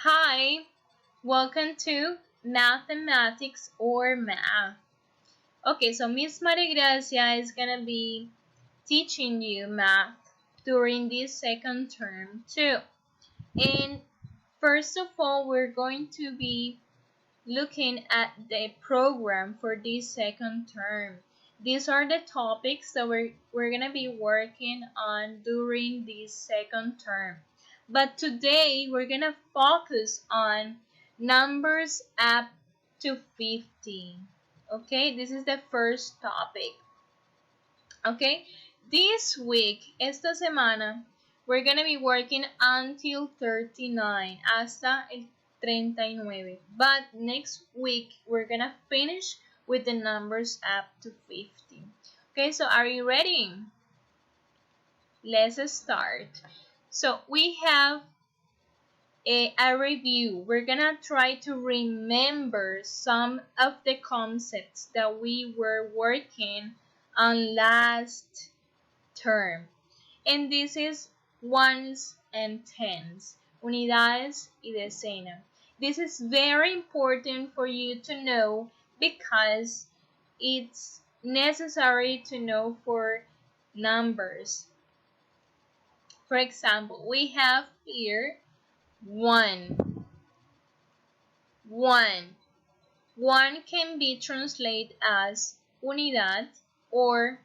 Hi, welcome to Mathematics or Math. Okay, so Miss Maria Gracia is gonna be teaching you math during this second term too. And first of all, we're going to be looking at the program for this second term. These are the topics that we're gonna be working on during this second term. But today we're gonna focus on numbers up to 50. Okay, this is the first topic. Okay, this week, esta semana, we're gonna be working until 39, hasta el 39. But next week, we're gonna finish with the numbers up to 50. Okay, so are you ready? Let's start. So we have a review. We're gonna try to remember some of the concepts that we were working on last term. And this is ones and tens, unidades y decena. This is very important for you to know because it's necessary to know for numbers. For example, we have here 1. 1. 1 can be translated as unidad or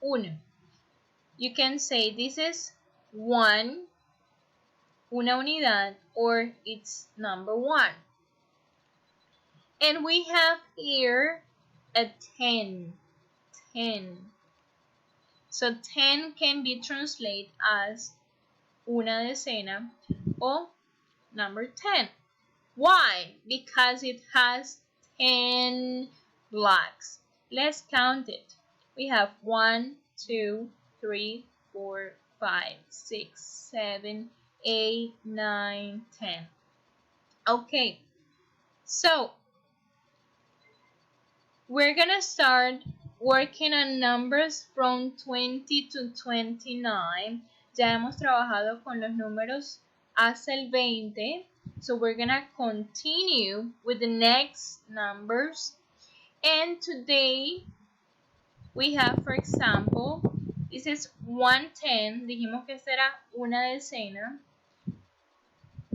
uno. You can say this is 1, una unidad, or it's number 1. And we have here a 10. 10. So 10 can be translated as una decena or number 10. Why? Because it has 10 blocks. Let's count it. We have 1, 2, 3, 4, 5, 6, 7, 8, 9, 10. Okay, so we're gonna start working on numbers from 20 to 29. Ya hemos trabajado con los números hasta el 20. So we're gonna continue with the next numbers. And today we have, for example, this is 110. Dijimos que será una decena.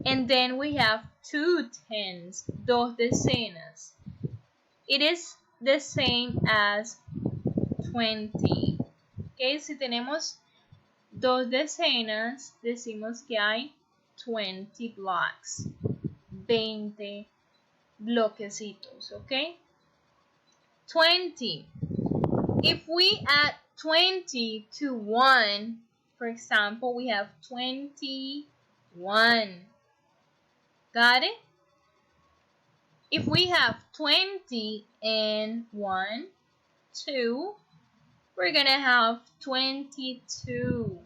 And then we have 2 tens, dos decenas. It is the same as 20. Okay, si tenemos dos decenas, decimos que hay 20 blocks. 20 bloquecitos, okay? 20. If we add 20 to 1, for example, we have 21. Got it? If we have 20 and 1, 2, we're gonna have 22.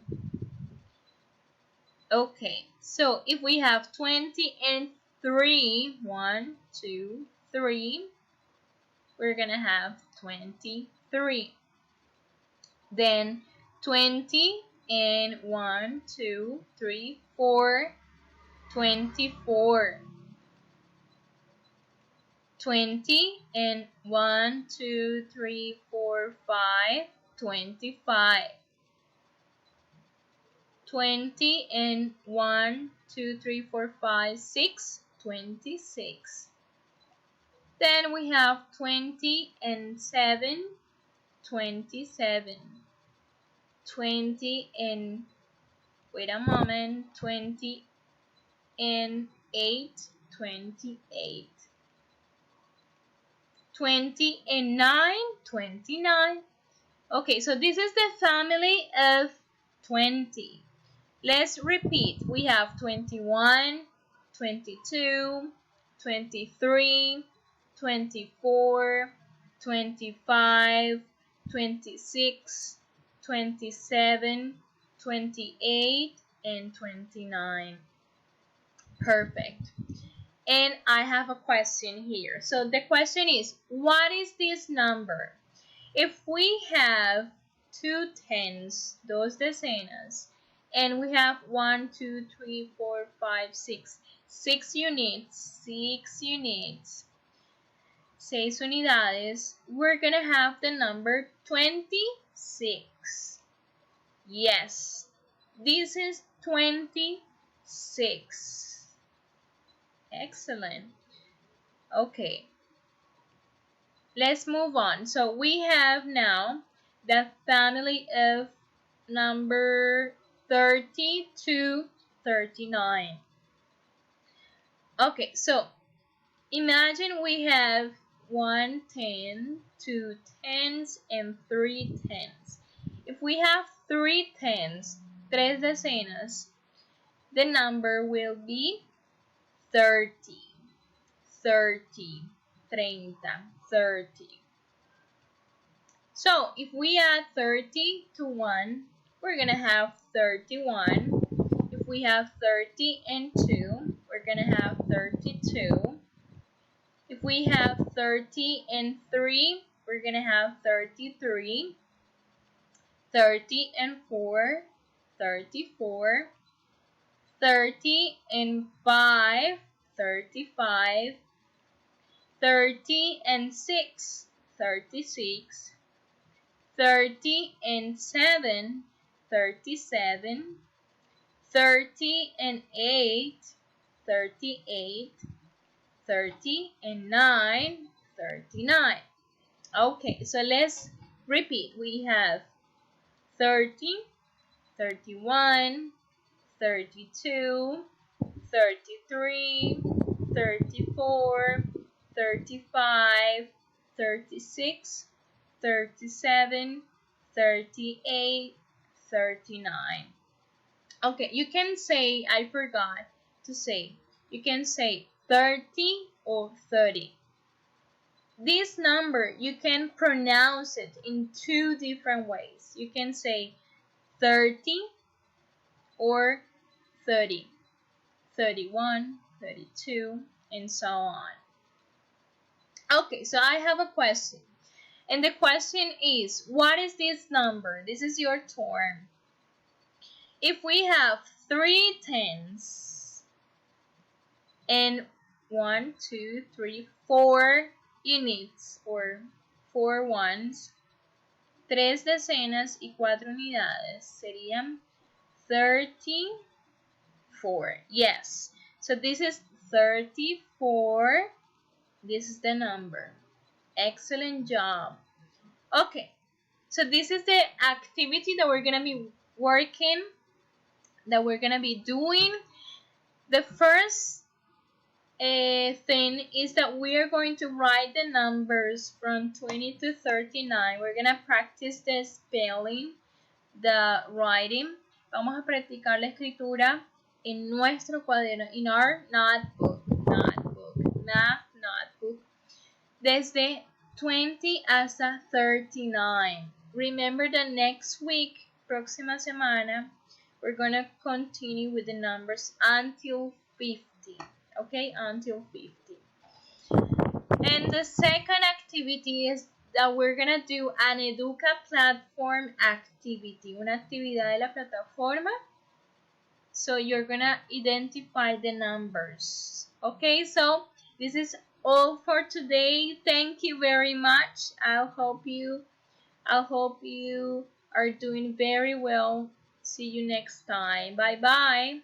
Okay, so if we have 20 and 3, 1, 2, 3, we're gonna have 23. Then 20 and 1, 2, 3, 4, 24. 20 and 1, 2, 3, 4, 5, 25. 20 and 1, 2, 3, 4, 5, 6, 26. Then we have 20 and 7, 27. 20 and, wait a moment, 20 and 8, 28. 20 and 9, 29. Okay, so this is the family of 20. Let's repeat. We have 21, 22, 23, 24, 25, 26, 27, 28, and 29. Perfect. And I have a question here. So the question is, what is this number? If we have 2 tens, dos decenas, and we have 1, 2, 3, 4, 5, 6, 6 units, 6 units, 6 unidades, we're gonna have the number 26. Yes, this is 26. Excellent. Okay, let's move on. So we have now the family of number 30 to 39. Okay, so imagine we have 1 10, 2 tens, and 3 tens. If we have 3 tens, tres decenas, the number will be 30. 30, 30, 30. So if we add 30 to 1, we're going to have 31. If we have 30 and 2, we're going to have 32. If we have 30 and 3, we're going to have 33. 30 and 4, 34. 30 and 5, 35. 30 and 6, 36. 30 and 7, 37. 30 and 8, 38. 30 and 9, 39. Okay, so let's repeat. We have 30, 31, 32, 33, 34, 35, 36, 37, 38, 39. Okay, you can say, I forgot to say, you can say 30 or 30. This number, you can pronounce it in two different ways. You can say 30 or 30, 31, 32, and so on. Okay, so I have a question. And the question is, what is this number? This is your turn. If we have 3 tens and 1, 2, 3, 4 units or 4 ones, 3 decenas y 4 unidades serían 34. Yes, so this is 34. This is the number. Excellent job. Okay, so this is the activity that we're gonna be working, that we're gonna be doing. The first thing is that we are going to write the numbers from 20 to 39. We're gonna practice the spelling, the writing. Vamos a practicar la escritura en nuestro cuaderno, in our notebook, math notebook, desde 20 hasta 39. Remember that next week, próxima semana, we're going to continue with the numbers until 50. Okay, until 50. And the second activity is that we're going to do an Educa platform activity, una actividad de la plataforma. So you're going to identify the numbers. Okay, so this is all for today. Thank you very much. I hope you are doing very well. See you next time. Bye bye.